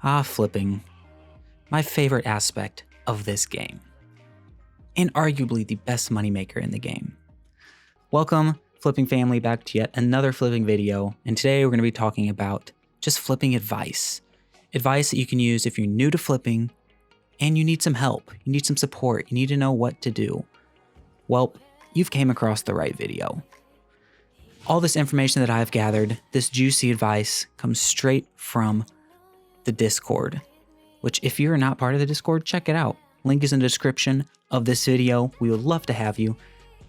Flipping. My favorite aspect of this game. And arguably the best moneymaker in the game. Welcome, flipping family, back to yet another flipping video. And today we're going to be talking about just flipping advice. Advice that you can use if you're new to flipping and you need some help, you need some support, you need to know what to do. Well, you've came across the right video. All this information that I've gathered, this juicy advice, comes straight from the Discord, which if you're not part of the Discord, check it out. Link is in the description of this video. We would love to have you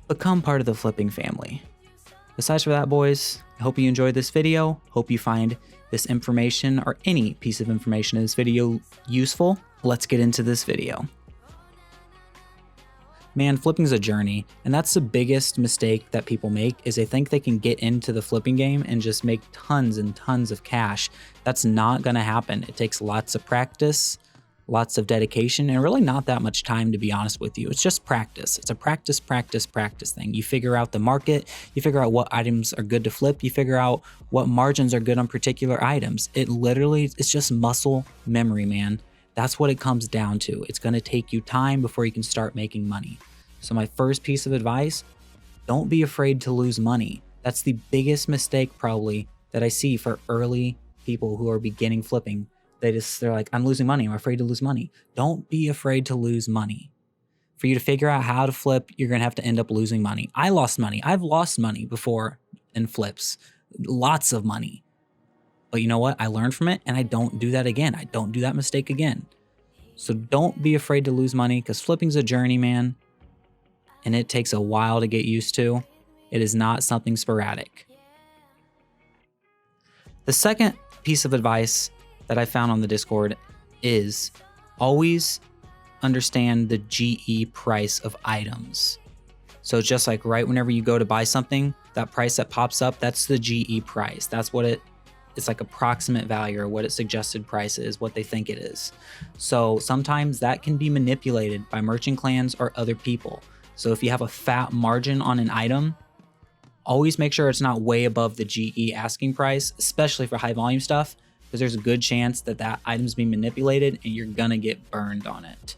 become part of the flipping family. Besides for that, boys, I hope you enjoyed this video. Hope you find this information or any piece of information in this video useful. Let's get into this video. Man, flipping's a journey, and that's the biggest mistake that people make is they think they can get into the flipping game and just make tons and tons of cash. That's not gonna happen. It takes lots of practice, lots of dedication, and really not that much time, to be honest with you. It's just practice. It's a practice thing. You figure out the market, you figure out what items are good to flip, you figure out what margins are good on particular items. It's just muscle memory, man. That's what it comes down to. It's gonna take you time before you can start making money. So my first piece of advice, don't be afraid to lose money. That's the biggest mistake probably that I see for early people who are beginning flipping. They're like, I'm losing money, I'm afraid to lose money. Don't be afraid to lose money. For you to figure out how to flip, you're gonna have to end up losing money. I lost money. I've lost money before in flips, lots of money. But you know what? I learned from it and I don't do that again. I don't do that mistake again. So don't be afraid to lose money because flipping's a journey, man. And it takes a while to get used to. It is not something sporadic. The second piece of advice that I found on the Discord is always understand the GE price of items. So just like right whenever you go to buy something, that price that pops up, that's the GE price. That's what it's like approximate value or what its suggested price is, what they think it is. So sometimes that can be manipulated by merchant clans or other people. So if you have a fat margin on an item, always make sure it's not way above the GE asking price, especially for high volume stuff, because there's a good chance that that item's being manipulated and you're gonna get burned on it.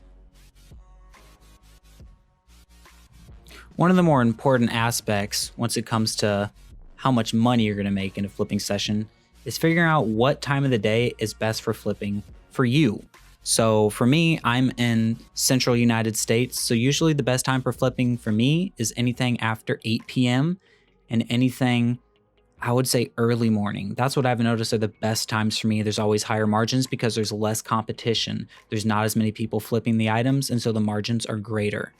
One of the more important aspects once it comes to how much money you're gonna make in a flipping session is figuring out what time of the day is best for flipping for you. So for me, I'm in central United States. So usually the best time for flipping for me is anything after 8 p.m. and anything, I would say early morning. That's what I've noticed are the best times for me. There's always higher margins because there's less competition. There's not as many people flipping the items, and so the margins are greater.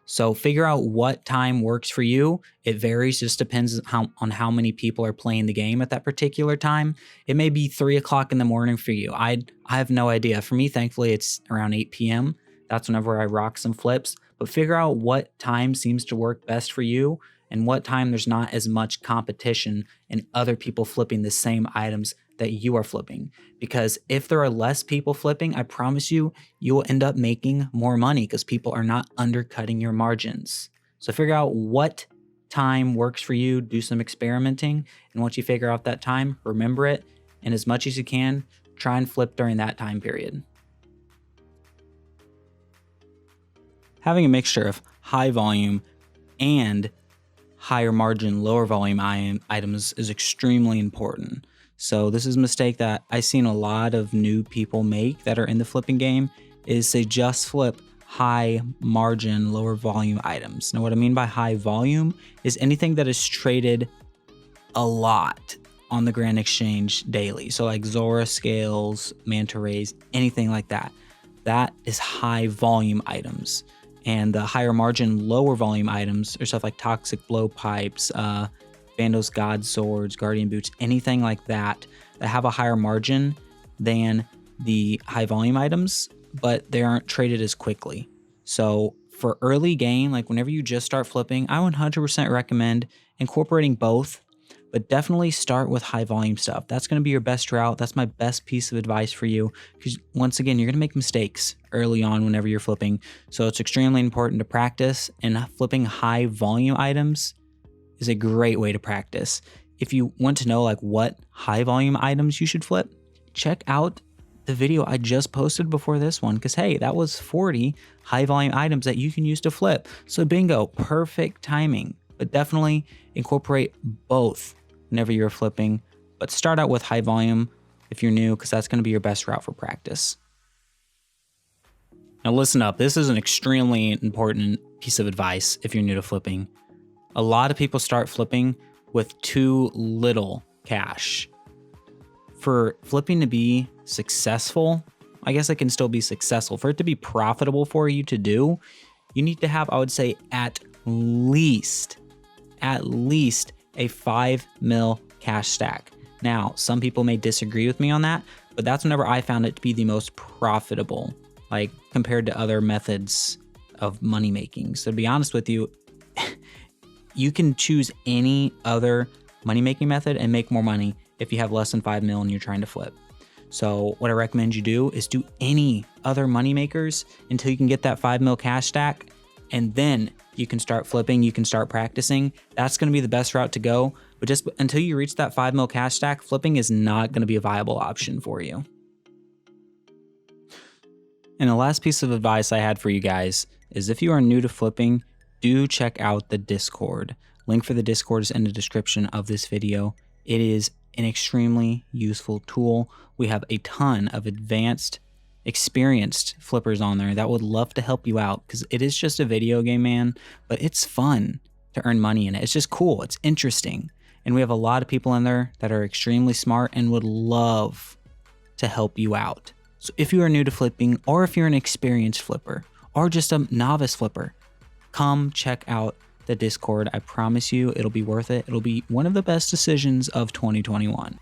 So figure out what time works for you. It varies, just depends on how many people are playing the game at that particular time. It may be 3 o'clock in the morning for you. I have no idea. For me, thankfully, it's around 8 p.m. That's whenever I rock some flips. But figure out what time seems to work best for you and what time there's not as much competition and other people flipping the same items that you are flipping. Because if there are less people flipping, I promise you, you will end up making more money because people are not undercutting your margins. So figure out what time works for you, do some experimenting, and once you figure out that time, remember it, and as much as you can, try and flip during that time period. Having a mixture of high volume and higher margin, lower volume items is extremely important. So this is a mistake that I've seen a lot of new people make that are in the flipping game is they just flip high margin, lower volume items. Now what I mean by high volume is anything that is traded a lot on the Grand Exchange daily. So like Zora scales, manta rays, anything like that. That is high volume items. And the higher margin, lower volume items are stuff like toxic blowpipes, Vandal's God Swords, Guardian Boots, anything like that have a higher margin than the high volume items, but they aren't traded as quickly. So for early game, like whenever you just start flipping, I 100% recommend incorporating both, but definitely start with high volume stuff. That's going to be your best route. That's my best piece of advice for you. Because once again, you're going to make mistakes early on whenever you're flipping. So it's extremely important to practice, and flipping high volume items is a great way to practice. If you want to know like what high volume items you should flip, check out the video I just posted before this one, because hey, that was 40 high volume items that you can use to flip. So bingo, perfect timing. But definitely incorporate both whenever you're flipping, but start out with high volume if you're new, because that's going to be your best route for practice. Now listen up, this is an extremely important piece of advice if you're new to flipping. A lot of people start flipping with too little cash. For flipping to be successful, I guess it can still be successful. For it to be profitable for you to do, you need to have, I would say, at least a 5 mil cash stack. Now, some people may disagree with me on that, but that's whenever I found it to be the most profitable, like compared to other methods of money making. So to be honest with you, you can choose any other money making method and make more money if you have less than 5 mil and you're trying to flip. So what I recommend you do is do any other money makers until you can get that 5 mil cash stack, and then you can start flipping, you can start practicing. That's going to be the best route to go. But just until you reach that 5 mil cash stack, flipping is not going to be a viable option for you. And the last piece of advice I had for you guys is if you are new to flipping, do check out the Discord. Link for the Discord is in the description of this video. It is an extremely useful tool. We have a ton of advanced, experienced flippers on there that would love to help you out, because it is just a video game, man, but it's fun to earn money in it. It's just cool. It's interesting. And we have a lot of people in there that are extremely smart and would love to help you out. So if you are new to flipping, or if you're an experienced flipper, or just a novice flipper, come check out the Discord. I promise you it'll be worth it. It'll be one of the best decisions of 2021.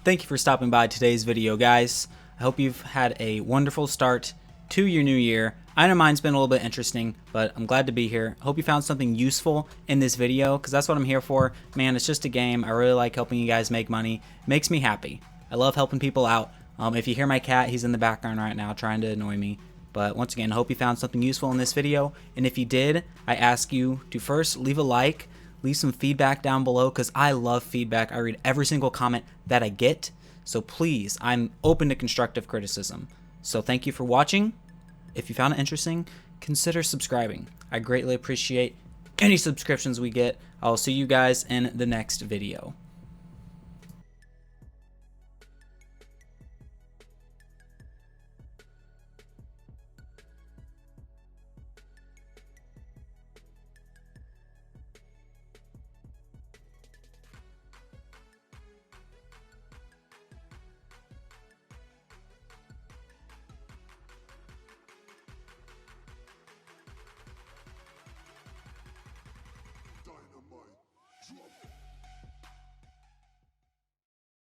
Thank you for stopping by today's video, guys. I hope you've had a wonderful start to your new year. I know mine's been a little bit interesting, but I'm glad to be here. I hope you found something useful in this video, because that's what I'm here for. Man, it's just a game. I really like helping you guys make money. It makes me happy. I love helping people out. If you hear my cat, he's in the background right now trying to annoy me. But once again, I hope you found something useful in this video. And if you did, I ask you to first leave a like, leave some feedback down below, because I love feedback. I read every single comment that I get. So please, I'm open to constructive criticism. So thank you for watching. If you found it interesting, consider subscribing. I greatly appreciate any subscriptions we get. I'll see you guys in the next video.